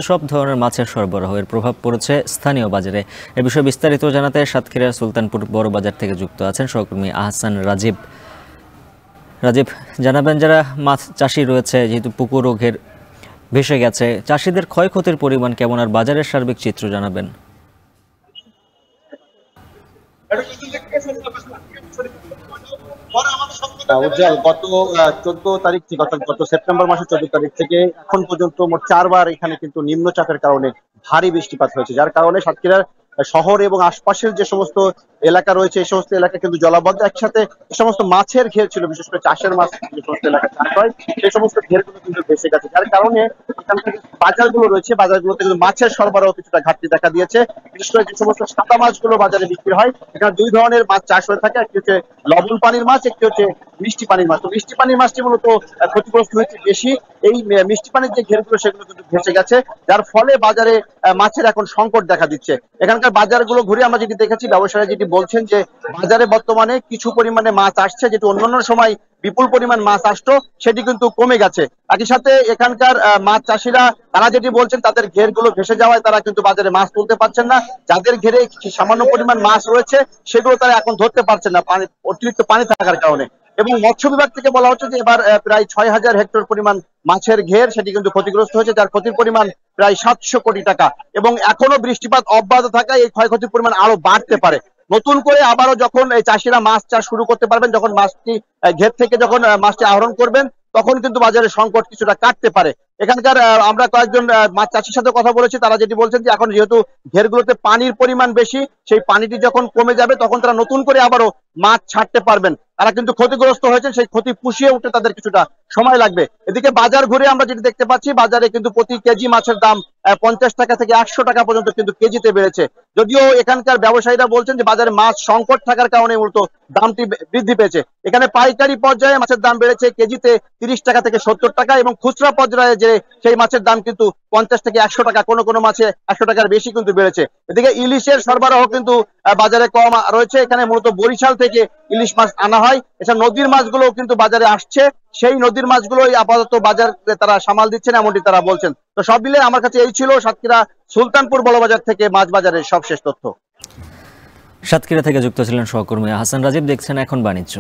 সব ধরনের মাছের সরবরাহের প্রভাব পড়েছে স্থানীয় বাজারে। এ বিষয়ে বিস্তারিত জানাতে সাতক্ষীরার সুলতানপুর বড় বাজার থেকে যুক্ত আছেন সহকর্মী আহসান রাজীব। জানাবেন, যারা মাছ চাষি রয়েছে, যেহেতু পুকুর ও ঘের ভেসে গেছে, চাষিদের ক্ষয়ক্ষতির পরিমাণ কেমন আর বাজারের সার্বিক চিত্র জানাবেন। উজ্জ্বল, গত 14 তারিখ থেকে গত সেপ্টেম্বর মাসের 14 তারিখ থেকে এখন পর্যন্ত মোট 4 বার এখানে কিন্তু নিম্নচাপের কারণে ভারী বৃষ্টিপাত হয়েছে, যার কারণে সাতক্ষীরার শহর এবং আশপাশের যে সমস্ত এলাকা রয়েছে এই সমস্ত এলাকা কিন্তু জলাবদ্ধ। একসাথে এই সমস্ত মাছের ঘের ছিল, বিশেষ করে চাষের মাছ যে সমস্ত এলাকা চাষ হয় সেই সমস্ত ঘেরগুলো কিন্তু ভেসে গেছে, যার কারণে এখানকার বাজারগুলো রয়েছে বাজারগুলোতে কিন্তু মাছের সরবরাহ কিছুটা ঘাটতি দেখা দিয়েছে। বিশেষ করে যে সমস্ত সাদা মাছগুলো বাজারে বিক্রি হয়, এখানে দুই ধরনের মাছ চাষ হয়ে থাকে, একটি হচ্ছে লবণ পানির মাছ, একটি হচ্ছে মিষ্টি পানির মাছ। তো মিষ্টি পানির মাছটি মূলত ক্ষতিগ্রস্ত হয়েছে বেশি। এই মিষ্টি পানির যে ঘেরগুলো সেগুলো কিন্তু ভেসে গেছে, যার ফলে বাজারে মাছের এখন সংকট দেখা দিচ্ছে। এখানকার বাজারগুলো ঘুরে আমরা যেটি দেখেছি, ব্যবসায়ীরা যেটি বলছেন যে বাজারে বর্তমানে কিছু পরিমাণে মাছ আসছে, যেটি অন্যান্য সময় বিপুল পরিমাণ মাছ আসতো সেটি কিন্তু কমে গেছে। একই সাথে এখানকার মাছ চাষিরা তারা যেটি বলছেন তাদের ঘেরগুলো ভেসে যাওয়ায় তারা কিন্তু বাজারে মাছ তুলতে পারছেন না। যাদের ঘেরে সামান্য পরিমাণ মাছ রয়েছে সেগুলো তারা এখন ধরতে পারছেন না অতিরিক্ত পানি থাকার কারণে। এবং মৎস্য বিভাগ থেকে বলা হচ্ছে যে এবার প্রায় 6,000 হেক্টর পরিমাণ মাছের ঘের সেটি কিন্তু ক্ষতিগ্রস্ত হয়েছে, যার ক্ষতির পরিমাণ প্রায় 700 কোটি টাকা। এবং এখনো বৃষ্টিপাত অব্যাহত থাকায় এই ক্ষয়ক্ষতির পরিমাণ আরো বাড়তে পারে। নতুন করে আবারও যখন এই চাষিরা মাছ চাষ শুরু করতে পারবেন, যখন মাছটি ঘের থেকে যখন মাছটি আহরণ করবেন, তখন কিন্তু বাজারে সংকট কিছুটা কাটতে পারে। এখানকার আমরা কয়েকজন মাছ চাষির সাথে কথা বলেছি, তারা যেটি বলছেন যে এখন যেহেতু ঘেরগুলোতে পানির পরিমাণ বেশি, সেই পানিটি যখন কমে যাবে তখন তারা নতুন করে আবারও মাছ ছাড়তে পারবেন। তারা কিন্তু ক্ষতিগ্রস্ত হয়েছে, সেই ক্ষতি পুষিয়ে উঠতে তাদের কিছুটা সময় লাগবে। এদিকে বাজার ঘুরে আমরা যেটি দেখতে পাচ্ছি, বাজারে কিন্তু প্রতি কেজি মাছের দাম 50 টাকা থেকে 100 টাকা পর্যন্ত কিন্তু কেজিতে বেড়েছে। যদিও এখানকার ব্যবসায়ীরা বলছেন যে বাজারে মাছ সংকট থাকার কারণে মূলত দামটি বৃদ্ধি পেয়েছে। এখানে পাইকারি পর্যায়ে মাছের দাম বেড়েছে কেজিতে 30 টাকা থেকে 70 টাকা, এবং খুচরা পর্যায়ে যে সেই মাছের দাম কিন্তু 50 থেকে 100 টাকা, কোনো কোনো মাছে 100 টাকার বেশি কিন্তু বেড়েছে। এদিকে ইলিশের সরবরাহ কিন্তু বাজারে কম রয়েছে। এখানে মূলত বরিশাল থেকে ইলিশ মাছ আনা হয়। এছাড়া নদীর মাছগুলো কিন্তু বাজারে আসছে, সেই নদীর মাছগুলোই আপাতত বাজার তারা সামাল দিচ্ছেন এমনটি তারা বলছেন। তো সব মিলে আমার কাছে এই ছিল সাতক্ষীরা সুলতানপুর বড়বাজার থেকে মাছ বাজারের সবশেষ তথ্য। সাতক্ষীরা থেকে যুক্ত ছিলেন সহকর্মী আহসান রাজীব। দেখছেন এখন বাণিজ্য।